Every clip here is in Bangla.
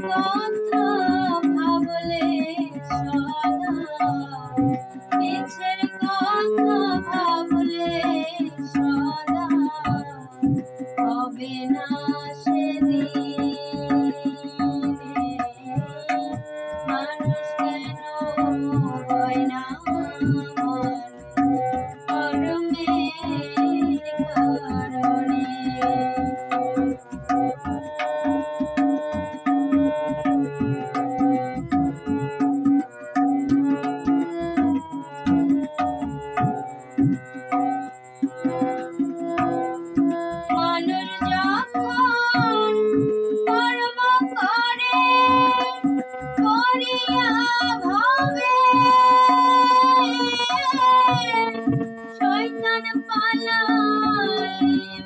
কথা ভাবলে সদা, পিছের কথা ভাবলে সদা হবে না সেদিন। মানুষ কেন হয় না কর্মের কারণে। শয়তান পালায়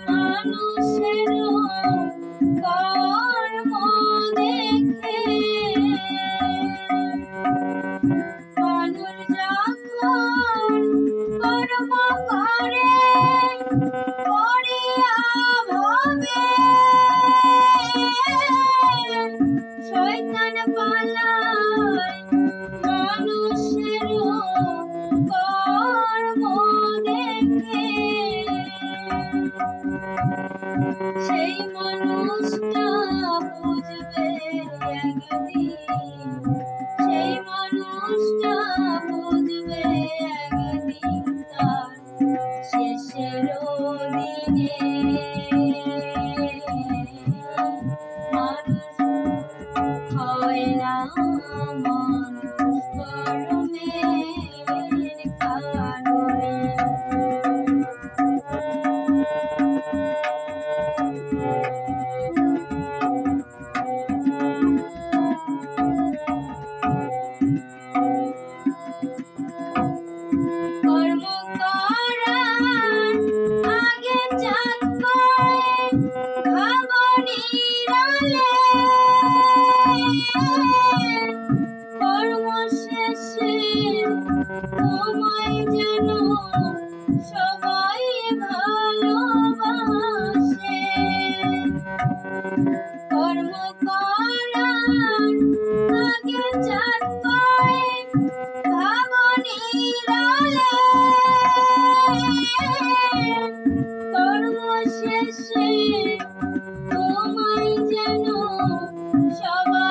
মানুষের কর্ম দেখে। মানুষ যখন কর্ম করে করিয়া ভাবে, শয়তান পালায় মানুষের কর্ম দেখে। সেই মানুষটা বুঝবে একদিন, সেই মানুষটা বুঝবে একদিন তার শেষের দিনে। মানুষ হয় না মানুষ কর্মের কারণে। কর্ম করার আগে চাঁদ করে ভাবো নিরালে, কর্ম শেষে তোমায় যেন সবাই ভালোবাসে। কর্ম করার আগে চাঁদ করে ভাবো নিরালে, কর্ম শেষে তোমায় যেন সবাই